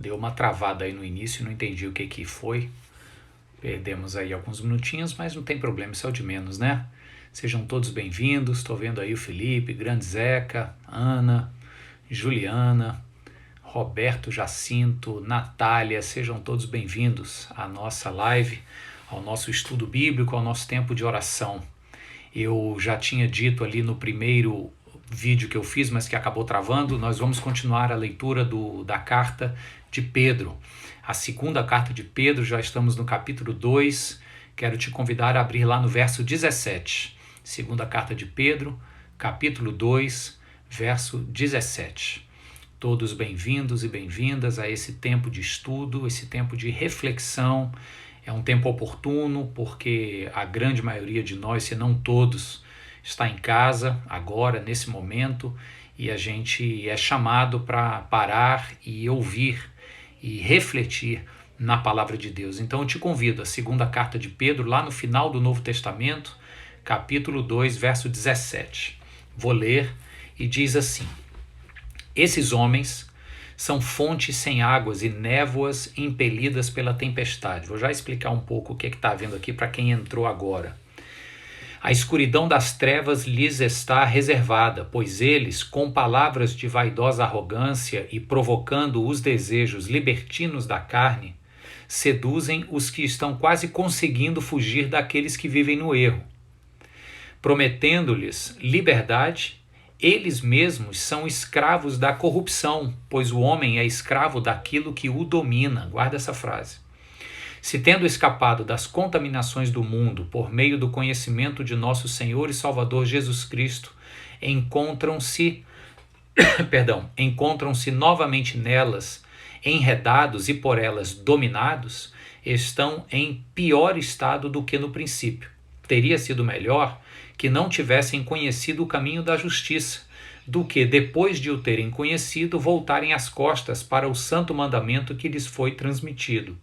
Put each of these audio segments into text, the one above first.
Deu uma travada aí no início, não entendi o que foi. Perdemos aí alguns minutinhos, mas não tem problema, isso é o de menos, né? Sejam todos bem-vindos. Estou vendo aí o Felipe, Grande Zeca, Ana, Juliana, Roberto Jacinto, Natália. Sejam todos bem-vindos à nossa live, ao nosso estudo bíblico, ao nosso tempo de oração. Eu já tinha dito ali no primeiro vídeo que eu fiz, mas que acabou travando, nós vamos continuar a leitura da carta de Pedro. A segunda carta de Pedro, já estamos no capítulo 2, quero te convidar a abrir lá no verso 17. Segunda carta de Pedro, capítulo 2, verso 17. Todos bem-vindos e bem-vindas a esse tempo de estudo, esse tempo de reflexão. É um tempo oportuno porque a grande maioria de nós, se não todos, está em casa agora, nesse momento, e a gente é chamado para parar e ouvir e refletir na palavra de Deus. Então eu te convido, a segunda carta de Pedro, lá no final do Novo Testamento, capítulo 2, verso 17. Vou ler e diz assim: esses homens são fontes sem águas e névoas impelidas pela tempestade. Vou já explicar um pouco o que está havendo aqui para quem entrou agora. A escuridão das trevas lhes está reservada, pois eles, com palavras de vaidosa arrogância e provocando os desejos libertinos da carne, seduzem os que estão quase conseguindo fugir daqueles que vivem no erro. Prometendo-lhes liberdade, eles mesmos são escravos da corrupção, pois o homem é escravo daquilo que o domina. Guarda essa frase. Se tendo escapado das contaminações do mundo por meio do conhecimento de nosso Senhor e Salvador Jesus Cristo, encontram-se novamente nelas, enredados e por elas dominados, estão em pior estado do que no princípio. Teria sido melhor que não tivessem conhecido o caminho da justiça, do que, depois de o terem conhecido, voltarem as costas para o santo mandamento que lhes foi transmitido.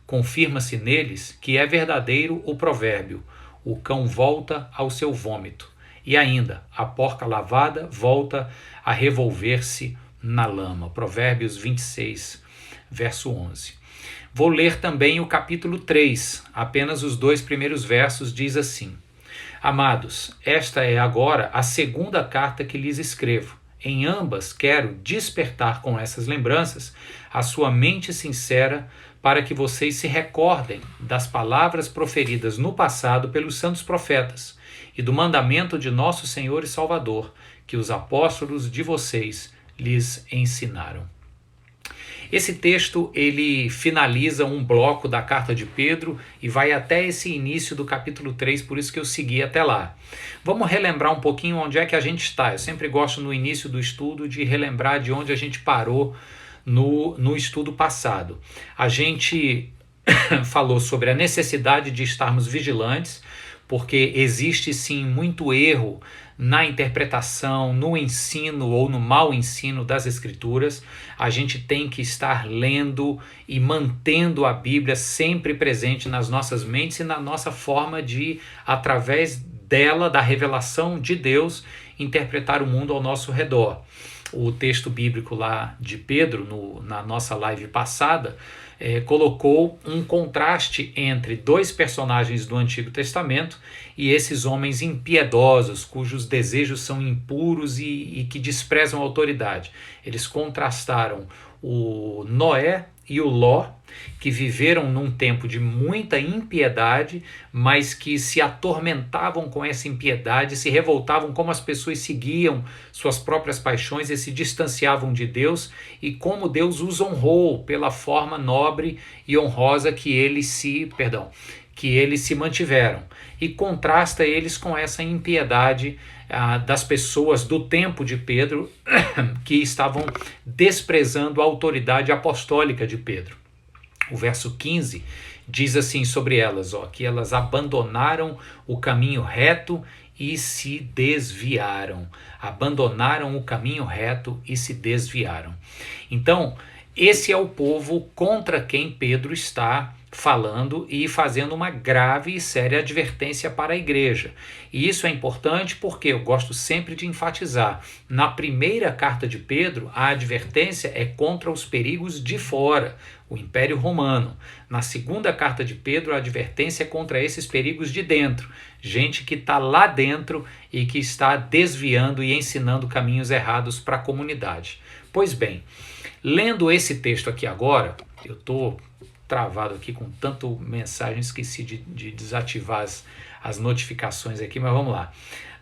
Confirma-se neles que é verdadeiro o provérbio: o cão volta ao seu vômito, e ainda a porca lavada volta a revolver-se na lama. Provérbios 26, verso 11. Vou ler também o capítulo 3, apenas os 2 primeiros versos, diz assim: Amados, esta é agora a segunda carta que lhes escrevo. Em ambas quero despertar com essas lembranças a sua mente sincera, para que vocês se recordem das palavras proferidas no passado pelos santos profetas e do mandamento de nosso Senhor e Salvador, que os apóstolos de vocês lhes ensinaram. Esse texto, ele finaliza um bloco da carta de Pedro e vai até esse início do capítulo 3, por isso que eu segui até lá. Vamos relembrar um pouquinho onde é que a gente está. Eu sempre gosto, no início do estudo, de relembrar de onde a gente parou no estudo passado. A gente falou sobre a necessidade de estarmos vigilantes, porque existe sim muito erro na interpretação, no ensino ou no mau ensino das Escrituras. A gente tem que estar lendo e mantendo a Bíblia sempre presente nas nossas mentes e na nossa forma de, através dela, da revelação de Deus, interpretar o mundo ao nosso redor. O texto bíblico lá de Pedro, na nossa live passada, colocou um contraste entre 2 personagens do Antigo Testamento e esses homens impiedosos, cujos desejos são impuros e que desprezam a autoridade. Eles contrastaram o Noé e o Ló, que viveram num tempo de muita impiedade, mas que se atormentavam com essa impiedade, se revoltavam como as pessoas seguiam suas próprias paixões e se distanciavam de Deus, e como Deus os honrou pela forma nobre e honrosa que eles se mantiveram. E contrasta eles com essa impiedade das pessoas do tempo de Pedro, que estavam desprezando a autoridade apostólica de Pedro. O verso 15 diz assim sobre elas, que elas abandonaram o caminho reto e se desviaram. Abandonaram o caminho reto e se desviaram. Então, esse é o povo contra quem Pedro está falando e fazendo uma grave e séria advertência para a igreja. E isso é importante porque eu gosto sempre de enfatizar. Na primeira carta de Pedro, a advertência é contra os perigos de fora, o Império Romano. Na segunda carta de Pedro, a advertência é contra esses perigos de dentro, gente que está lá dentro e que está desviando e ensinando caminhos errados para a comunidade. Pois bem, lendo esse texto aqui agora, eu estou travado aqui com tanto mensagem, esqueci de desativar as notificações aqui, mas vamos lá.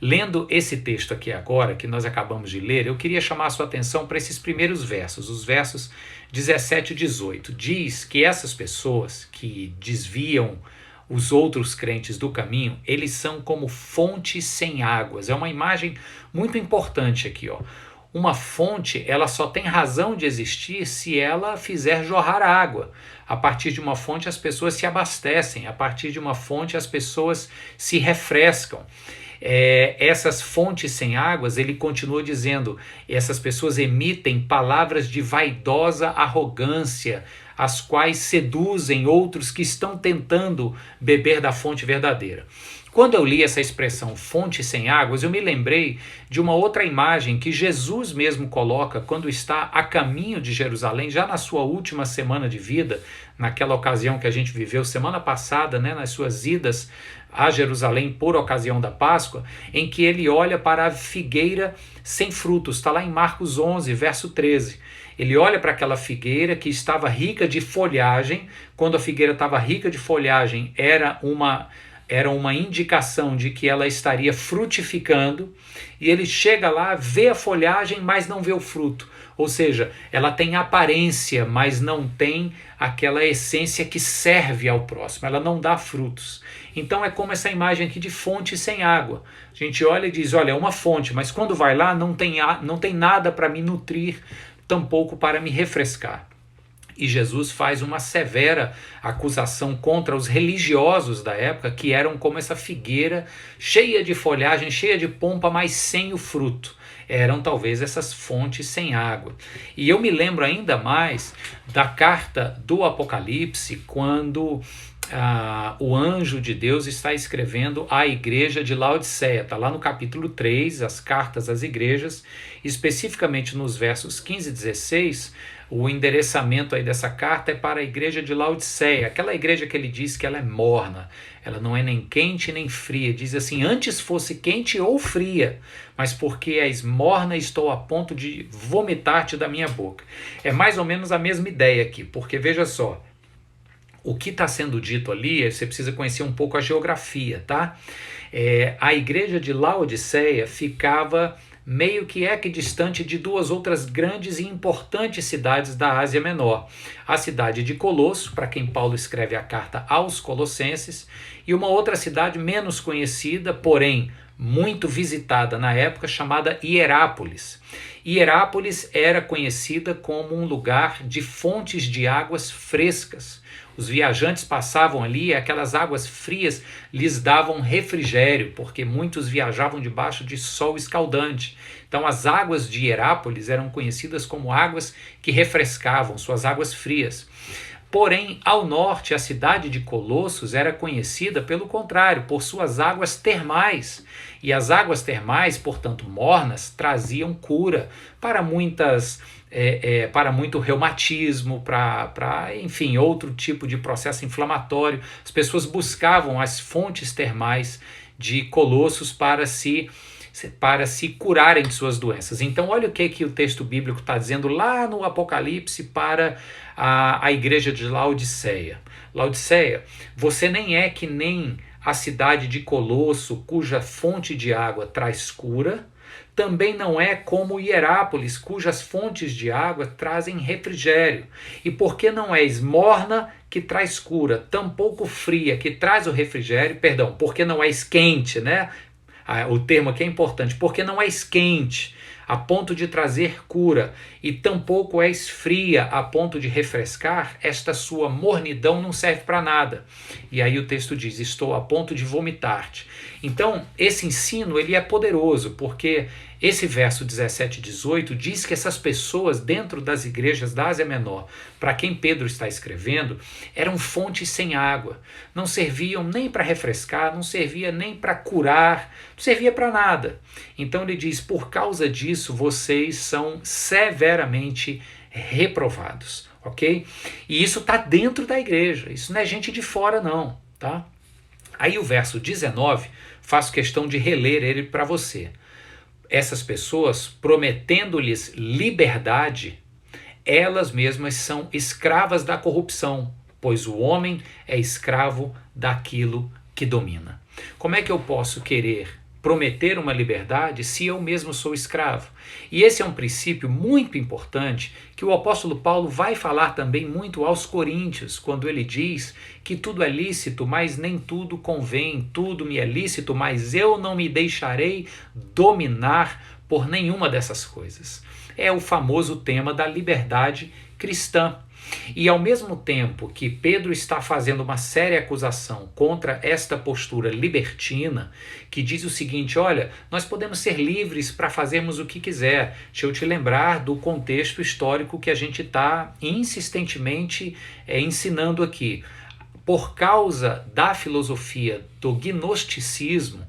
Lendo esse texto aqui agora, que nós acabamos de ler, eu queria chamar a sua atenção para esses primeiros versos, os versos 17 e 18. Diz que essas pessoas que desviam os outros crentes do caminho, eles são como fontes sem águas. É uma imagem muito importante aqui, ó. Uma fonte, ela só tem razão de existir se ela fizer jorrar água. A partir de uma fonte as pessoas se abastecem, a partir de uma fonte as pessoas se refrescam. Essas fontes sem águas, ele continua dizendo, essas pessoas emitem palavras de vaidosa arrogância, as quais seduzem outros que estão tentando beber da fonte verdadeira. Quando eu li essa expressão fonte sem águas, eu me lembrei de uma outra imagem que Jesus mesmo coloca quando está a caminho de Jerusalém, já na sua última semana de vida, naquela ocasião que a gente viveu semana passada, né, nas suas idas a Jerusalém por ocasião da Páscoa, em que ele olha para a figueira sem frutos. Está lá em Marcos 11, verso 13. Ele olha para aquela figueira que estava rica de folhagem. Quando a figueira estava rica de folhagem, era uma indicação de que ela estaria frutificando, e ele chega lá, vê a folhagem, mas não vê o fruto. Ou seja, ela tem aparência, mas não tem aquela essência que serve ao próximo, ela não dá frutos. Então é como essa imagem aqui de fonte sem água. A gente olha e diz, olha, é uma fonte, mas quando vai lá não tem nada para me nutrir, tampouco para me refrescar. E Jesus faz uma severa acusação contra os religiosos da época, que eram como essa figueira cheia de folhagem, cheia de pompa, mas sem o fruto. Eram talvez essas fontes sem água. E eu me lembro ainda mais da carta do Apocalipse, quando o anjo de Deus está escrevendo à igreja de Laodiceia. Está lá no capítulo 3, as cartas às igrejas, especificamente nos versos 15 e 16, o endereçamento aí dessa carta é para a igreja de Laodiceia, aquela igreja que ele diz que ela é morna, ela não é nem quente nem fria. Diz assim, antes fosse quente ou fria, mas porque és morna estou a ponto de vomitar-te da minha boca. É mais ou menos a mesma ideia aqui, porque veja só, o que está sendo dito ali, você precisa conhecer um pouco a geografia, tá? A igreja de Laodiceia ficava meio que equidistante de duas outras grandes e importantes cidades da Ásia Menor. A cidade de Colosso, para quem Paulo escreve a carta aos Colossenses, e uma outra cidade menos conhecida, porém muito visitada na época, chamada Hierápolis. Hierápolis era conhecida como um lugar de fontes de águas frescas. Os viajantes passavam ali e aquelas águas frias lhes davam refrigério, porque muitos viajavam debaixo de sol escaldante. Então as águas de Hierápolis eram conhecidas como águas que refrescavam, suas águas frias. Porém, ao norte, a cidade de Colossos era conhecida, pelo contrário, por suas águas termais. E as águas termais, portanto mornas, traziam cura para para muito reumatismo, para enfim, outro tipo de processo inflamatório. As pessoas buscavam as fontes termais de Colossos para se curarem de suas doenças. Então olha o que o texto bíblico está dizendo lá no Apocalipse para a igreja de Laodiceia. Laodiceia, você nem é que nem a cidade de Colosso, cuja fonte de água traz cura, também não é como Hierápolis, cujas fontes de água trazem refrigério. E porque não és morna, que traz cura, tampouco fria, que traz o refrigério, perdão, porque não és quente, né? O termo aqui é importante, porque não és quente a ponto de trazer cura, e tampouco és fria a ponto de refrescar, esta sua mornidão não serve para nada. E aí o texto diz, estou a ponto de vomitar-te. Então, esse ensino ele é poderoso, porque esse verso 17 e 18 diz que essas pessoas dentro das igrejas da Ásia Menor, para quem Pedro está escrevendo, eram fontes sem água, não serviam nem para refrescar, não servia nem para curar, não servia para nada. Então ele diz, por causa disso vocês são severamente reprovados, ok? E isso está dentro da igreja, isso não é gente de fora não, tá? Aí o verso 19, faço questão de reler ele para você. Essas pessoas, prometendo-lhes liberdade, elas mesmas são escravas da corrupção, pois o homem é escravo daquilo que domina. Como é que eu posso querer prometer uma liberdade se eu mesmo sou escravo? E esse é um princípio muito importante que o apóstolo Paulo vai falar também muito aos coríntios, quando ele diz que tudo é lícito, mas nem tudo convém, tudo me é lícito, mas eu não me deixarei dominar por nenhuma dessas coisas. É o famoso tema da liberdade cristã. E ao mesmo tempo que Pedro está fazendo uma séria acusação contra esta postura libertina, que diz o seguinte, olha, nós podemos ser livres para fazermos o que quiser. Deixa eu te lembrar do contexto histórico que a gente está insistentemente ensinando aqui. Por causa da filosofia do gnosticismo,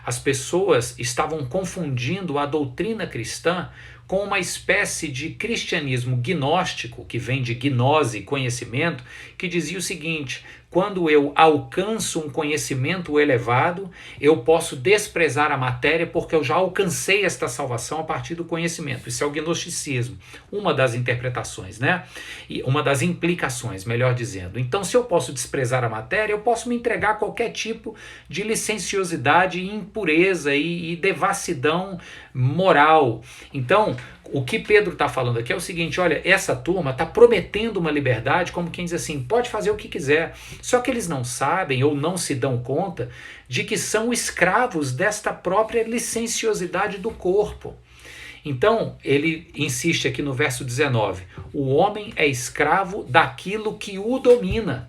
as pessoas estavam confundindo a doutrina cristã com uma espécie de cristianismo gnóstico, que vem de gnose, conhecimento, que dizia o seguinte, quando eu alcanço um conhecimento elevado, eu posso desprezar a matéria porque eu já alcancei esta salvação a partir do conhecimento. Isso é o gnosticismo, uma das interpretações, né? E uma das implicações, melhor dizendo. Então, se eu posso desprezar a matéria, eu posso me entregar a qualquer tipo de licenciosidade, impureza e devassidão moral. Então, o que Pedro está falando aqui é o seguinte, olha, essa turma está prometendo uma liberdade, como quem diz assim, pode fazer o que quiser. Só que eles não sabem ou não se dão conta de que são escravos desta própria licenciosidade do corpo. Então, ele insiste aqui no verso 19, o homem é escravo daquilo que o domina.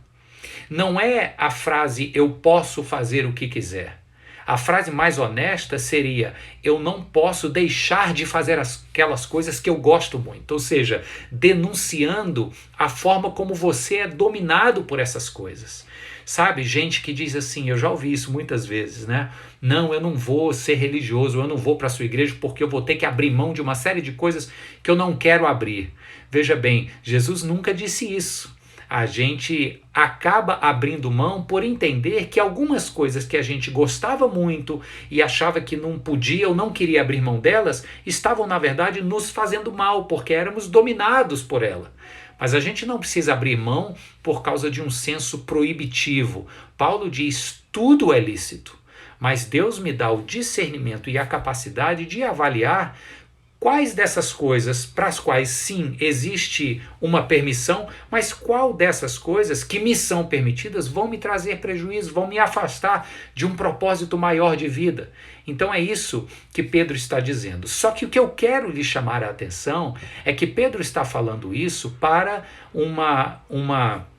Não é a frase, eu posso fazer o que quiser. A frase mais honesta seria, eu não posso deixar de fazer aquelas coisas que eu gosto muito. Ou seja, denunciando a forma como você é dominado por essas coisas. Sabe, gente que diz assim, eu já ouvi isso muitas vezes, né? Não, eu não vou ser religioso, eu não vou para a sua igreja porque eu vou ter que abrir mão de uma série de coisas que eu não quero abrir. Veja bem, Jesus nunca disse isso. A gente acaba abrindo mão por entender que algumas coisas que a gente gostava muito e achava que não podia ou não queria abrir mão delas, estavam na verdade nos fazendo mal, porque éramos dominados por ela. Mas a gente não precisa abrir mão por causa de um senso proibitivo. Paulo diz, tudo é lícito, mas Deus me dá o discernimento e a capacidade de avaliar quais dessas coisas para as quais sim existe uma permissão, mas qual dessas coisas que me são permitidas vão me trazer prejuízo, vão me afastar de um propósito maior de vida. Então é isso que Pedro está dizendo. Só que o que eu quero lhe chamar a atenção é que Pedro está falando isso para uma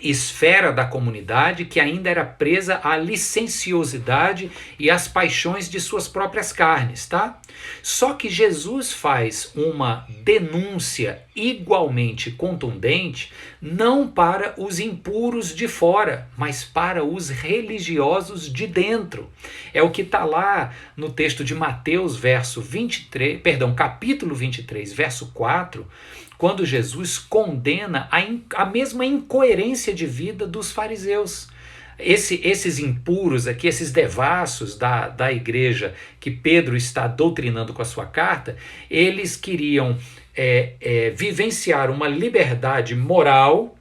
esfera da comunidade que ainda era presa à licenciosidade e às paixões de suas próprias carnes, tá? Só que Jesus faz uma denúncia igualmente contundente, não para os impuros de fora, mas para os religiosos de dentro. É o que está lá no texto de Mateus, capítulo 23, verso 4, quando Jesus condena a mesma incoerência de vida dos fariseus. Esses impuros aqui, esses devassos da igreja que Pedro está doutrinando com a sua carta, eles queriam vivenciar uma liberdade moral,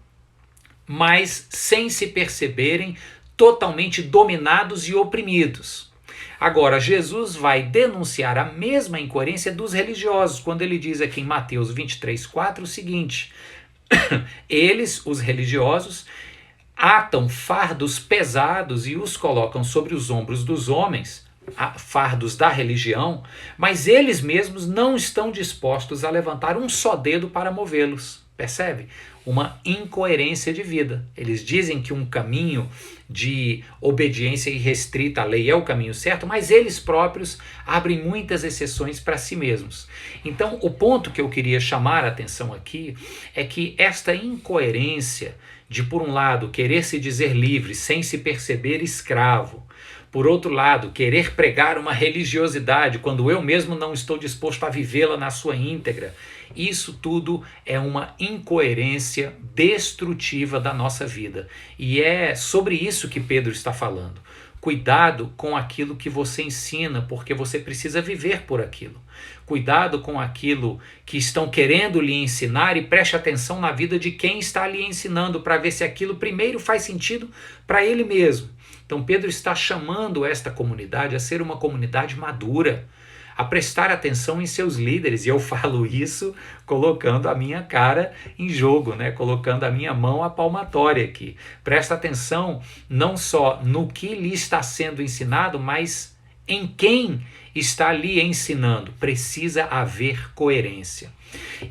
mas sem se perceberem totalmente dominados e oprimidos. Agora, Jesus vai denunciar a mesma incoerência dos religiosos, quando ele diz aqui em Mateus 23, 4 o seguinte, eles, os religiosos, atam fardos pesados e os colocam sobre os ombros dos homens, fardos da religião, mas eles mesmos não estão dispostos a levantar um só dedo para movê-los. Percebe? Uma incoerência de vida. Eles dizem que um caminho de obediência irrestrita à lei é o caminho certo, mas eles próprios abrem muitas exceções para si mesmos. Então, o ponto que eu queria chamar a atenção aqui é que esta incoerência de, por um lado, querer se dizer livre sem se perceber escravo, por outro lado, querer pregar uma religiosidade quando eu mesmo não estou disposto a vivê-la na sua íntegra, isso tudo é uma incoerência destrutiva da nossa vida. E é sobre isso que Pedro está falando. Cuidado com aquilo que você ensina, porque você precisa viver por aquilo. Cuidado com aquilo que estão querendo lhe ensinar e preste atenção na vida de quem está lhe ensinando para ver se aquilo primeiro faz sentido para ele mesmo. Então Pedro está chamando esta comunidade a ser uma comunidade madura, a prestar atenção em seus líderes, e eu falo isso colocando a minha cara em jogo, né? Colocando a minha mão à palmatória aqui. Presta atenção não só no que lhe está sendo ensinado, mas em quem está lhe ensinando. Precisa haver coerência.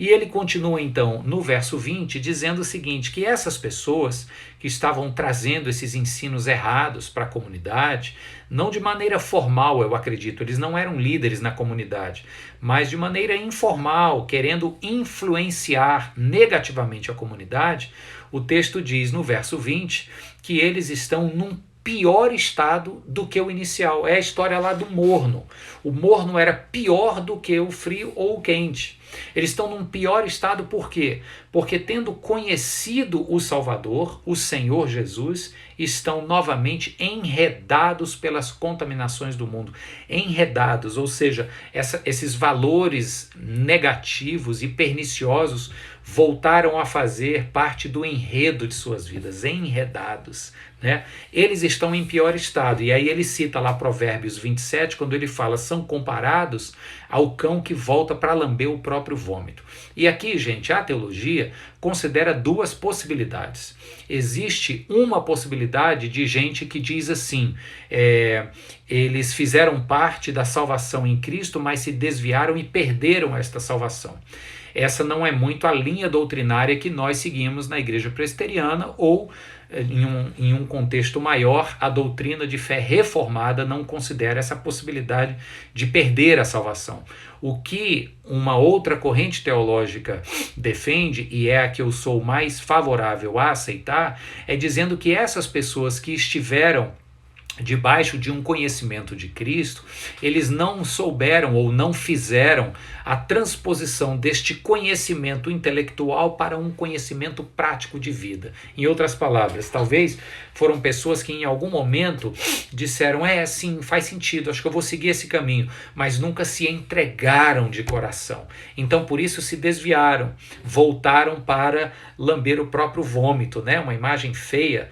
E ele continua então no verso 20 dizendo o seguinte, que essas pessoas que estavam trazendo esses ensinos errados para a comunidade, não de maneira formal, eu acredito, eles não eram líderes na comunidade, mas de maneira informal, querendo influenciar negativamente a comunidade, o texto diz no verso 20 que eles estão num pior estado do que o inicial. É a história lá do morno. O morno era pior do que o frio ou o quente. Eles estão num pior estado por quê? Porque tendo conhecido o Salvador, o Senhor Jesus, estão novamente enredados pelas contaminações do mundo. Enredados, ou seja, esses valores negativos e perniciosos voltaram a fazer parte do enredo de suas vidas, enredados, né? Eles estão em pior estado, e aí ele cita lá Provérbios 27, quando ele fala, são comparados ao cão que volta para lamber o próprio vômito. E aqui, gente, a teologia considera duas possibilidades. Existe uma possibilidade de gente que diz assim, eles fizeram parte da salvação em Cristo, mas se desviaram e perderam esta salvação. Essa não é muito a linha doutrinária que nós seguimos na Igreja Presbiteriana ou, em um contexto maior, a doutrina de fé reformada não considera essa possibilidade de perder a salvação. O que uma outra corrente teológica defende, e é a que eu sou mais favorável a aceitar, é dizendo que essas pessoas que estiveram debaixo de um conhecimento de Cristo, eles não souberam ou não fizeram a transposição deste conhecimento intelectual para um conhecimento prático de vida. Em outras palavras, talvez foram pessoas que em algum momento disseram, sim, faz sentido, acho que eu vou seguir esse caminho, mas nunca se entregaram de coração. Então, por isso se desviaram, voltaram para lamber o próprio vômito, né? Uma imagem feia,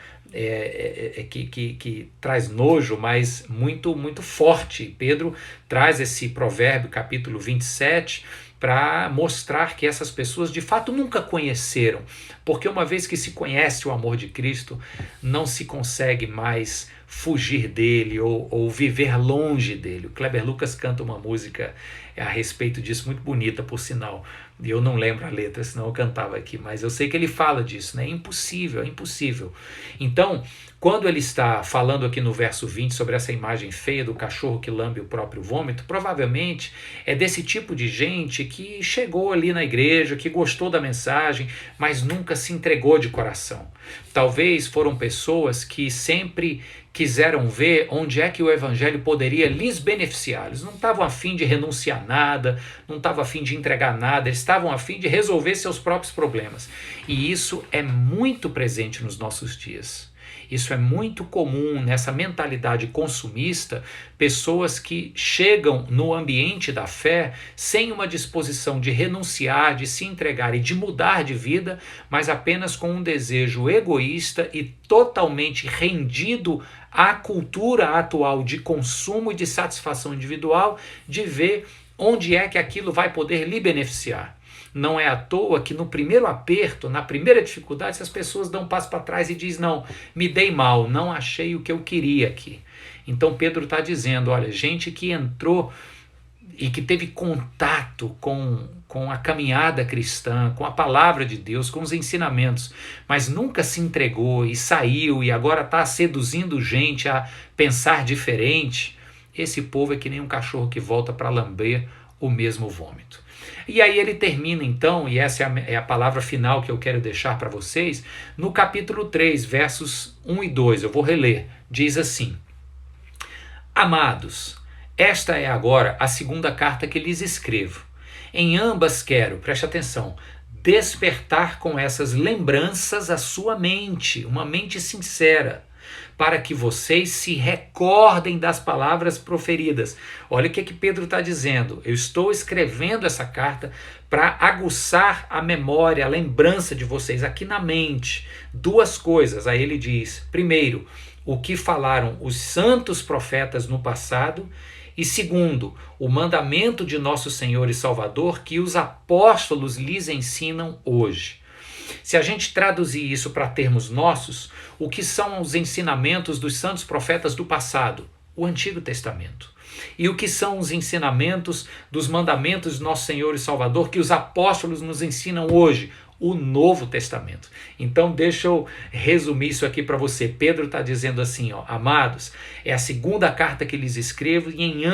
que traz nojo, mas muito, muito forte. Pedro traz esse provérbio, capítulo 27, para mostrar que essas pessoas de fato nunca conheceram, porque uma vez que se conhece o amor de Cristo, não se consegue mais fugir dele ou viver longe dele. O Kleber Lucas canta uma música a respeito disso, muito bonita, por sinal. Eu não lembro a letra, senão eu cantava aqui, mas eu sei que ele fala disso, né? É impossível, é impossível. Então, quando ele está falando aqui no verso 20 sobre essa imagem feia do cachorro que lambe o próprio vômito, provavelmente é desse tipo de gente que chegou ali na igreja, que gostou da mensagem, mas nunca se entregou de coração. Talvez foram pessoas que sempre quiseram ver onde é que o evangelho poderia lhes beneficiar. Eles não estavam a fim de renunciar nada, não estavam a fim de entregar nada, eles estavam a fim de resolver seus próprios problemas. E isso é muito presente nos nossos dias. Isso é muito comum nessa mentalidade consumista, pessoas que chegam no ambiente da fé sem uma disposição de renunciar, de se entregar e de mudar de vida, mas apenas com um desejo egoísta e totalmente rendido à cultura atual de consumo e de satisfação individual, de ver onde é que aquilo vai poder lhe beneficiar. Não é à toa que no primeiro aperto, na primeira dificuldade, as pessoas dão um passo para trás e dizem, não, me dei mal, não achei o que eu queria aqui. Então Pedro está dizendo, olha, gente que entrou e que teve contato com a caminhada cristã, com a palavra de Deus, com os ensinamentos, mas nunca se entregou e saiu e agora está seduzindo gente a pensar diferente, esse povo é que nem um cachorro que volta para lamber o mesmo vômito. E aí ele termina então, e essa é a palavra final que eu quero deixar para vocês, no capítulo 3, versos 1 e 2, eu vou reler, diz assim: Amados, esta é agora a segunda carta que lhes escrevo. Em ambas quero, preste atenção, despertar com essas lembranças a sua mente, uma mente sincera, para que vocês se recordem das palavras proferidas. Olha o que Pedro está dizendo. Eu estou escrevendo essa carta para aguçar a memória, a lembrança de vocês aqui na mente. Duas coisas. Aí ele diz, primeiro, o que falaram os santos profetas no passado, e segundo, o mandamento de nosso Senhor e Salvador que os apóstolos lhes ensinam hoje. Se a gente traduzir isso para termos nossos, o que são os ensinamentos dos santos profetas do passado? O Antigo Testamento. E o que são os ensinamentos dos mandamentos de nosso Senhor e Salvador que os apóstolos nos ensinam hoje? O Novo Testamento. Então deixa eu resumir isso aqui para você. Pedro está dizendo assim, ó, amados, é a segunda carta que lhes escrevo e em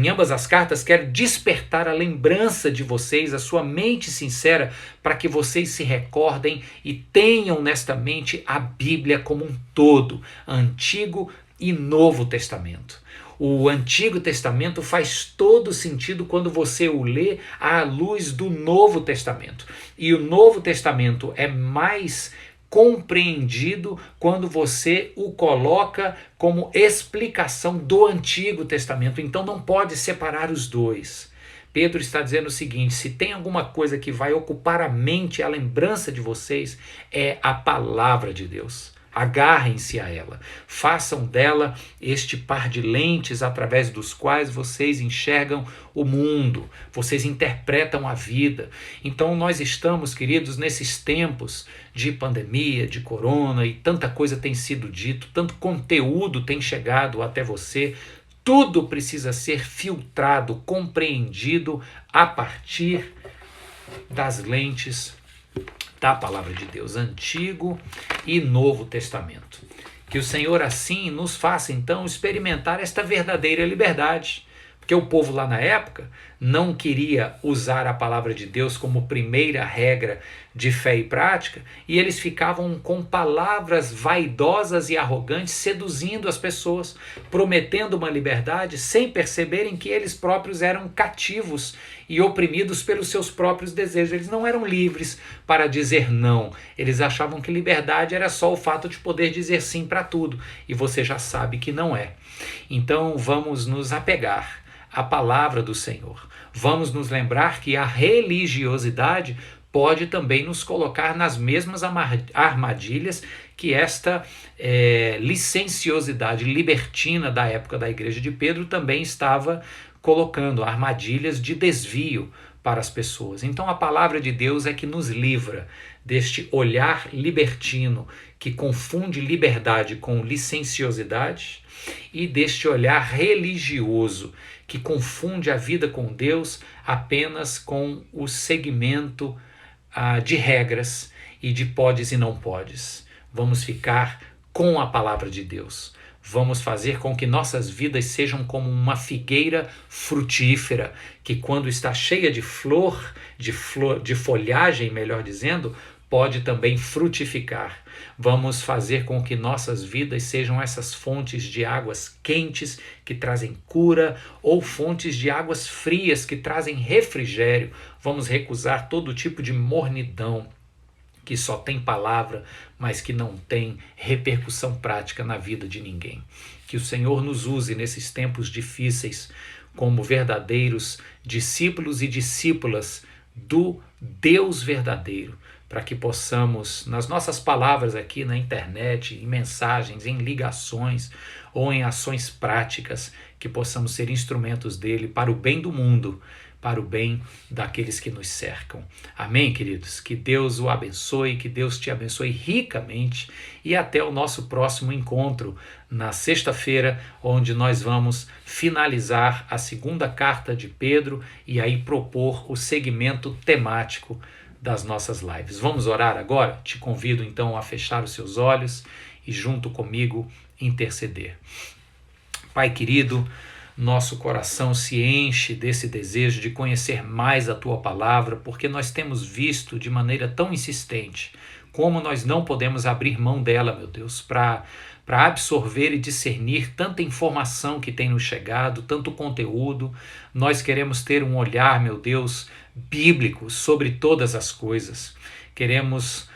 ambas as cartas quero despertar a lembrança de vocês, a sua mente sincera, para que vocês se recordem e tenham nesta mente a Bíblia como um todo, Antigo e Novo Testamento. O Antigo Testamento faz todo sentido quando você o lê à luz do Novo Testamento. E o Novo Testamento é mais compreendido quando você o coloca como explicação do Antigo Testamento. Então não pode separar os dois. Pedro está dizendo o seguinte, se tem alguma coisa que vai ocupar a mente, a lembrança de vocês, é a palavra de Deus. Agarrem-se a ela, façam dela este par de lentes através dos quais vocês enxergam o mundo, vocês interpretam a vida. Então nós estamos, queridos, nesses tempos de pandemia, de corona, e tanta coisa tem sido dito, tanto conteúdo tem chegado até você, tudo precisa ser filtrado, compreendido a partir das lentes da palavra de Deus, Antigo e Novo Testamento. Que o Senhor assim nos faça então experimentar esta verdadeira liberdade, porque o povo lá na época não queria usar a palavra de Deus como primeira regra de fé e prática, e eles ficavam com palavras vaidosas e arrogantes seduzindo as pessoas, prometendo uma liberdade sem perceberem que eles próprios eram cativos e oprimidos pelos seus próprios desejos. Eles não eram livres para dizer não. Eles achavam que liberdade era só o fato de poder dizer sim para tudo, e você já sabe que não é. Então vamos nos apegar à palavra do Senhor. Vamos nos lembrar que a religiosidade pode também nos colocar nas mesmas armadilhas que esta licenciosidade libertina da época da igreja de Pedro também estava colocando, armadilhas de desvio para as pessoas. Então a palavra de Deus é que nos livra deste olhar libertino que confunde liberdade com licenciosidade e deste olhar religioso que confunde a vida com Deus apenas com o segmento de regras e de podes e não podes. Vamos ficar com a palavra de Deus. Vamos fazer com que nossas vidas sejam como uma figueira frutífera, que quando está cheia de folhagem, melhor dizendo, pode também frutificar. Vamos fazer com que nossas vidas sejam essas fontes de águas quentes que trazem cura ou fontes de águas frias que trazem refrigério. Vamos recusar todo tipo de mornidão que só tem palavra, mas que não tem repercussão prática na vida de ninguém. Que o Senhor nos use nesses tempos difíceis como verdadeiros discípulos e discípulas do Deus verdadeiro, para que possamos, nas nossas palavras aqui na internet, em mensagens, em ligações ou em ações práticas, que possamos ser instrumentos dele para o bem do mundo, para o bem daqueles que nos cercam. Amém, queridos? Que Deus o abençoe, que Deus te abençoe ricamente e até o nosso próximo encontro na sexta-feira, onde nós vamos finalizar a segunda carta de Pedro e aí propor o segmento temático das nossas lives. Vamos orar agora? Te convido então a fechar os seus olhos e junto comigo interceder. Pai querido, nosso coração se enche desse desejo de conhecer mais a Tua palavra, porque nós temos visto de maneira tão insistente como nós não podemos abrir mão dela, meu Deus, para absorver e discernir tanta informação que tem nos chegado, tanto conteúdo. Nós queremos ter um olhar, meu Deus, bíblico sobre todas as coisas. Queremos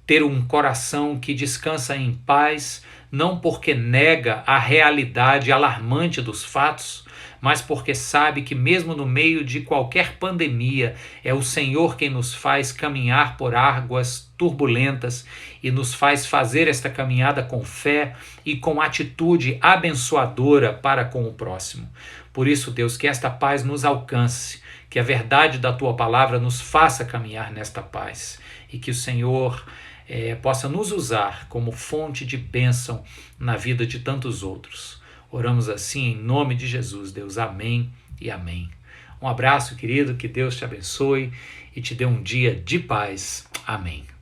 ter um coração que descansa em paz, não porque nega a realidade alarmante dos fatos, mas porque sabe que mesmo no meio de qualquer pandemia, é o Senhor quem nos faz caminhar por águas turbulentas e nos faz fazer esta caminhada com fé e com atitude abençoadora para com o próximo. Por isso, Deus, que esta paz nos alcance, que a verdade da Tua palavra nos faça caminhar nesta paz e que o Senhor possa nos usar como fonte de bênção na vida de tantos outros. Oramos assim em nome de Jesus, Deus. Amém e amém. Um abraço, querido, que Deus te abençoe e te dê um dia de paz. Amém.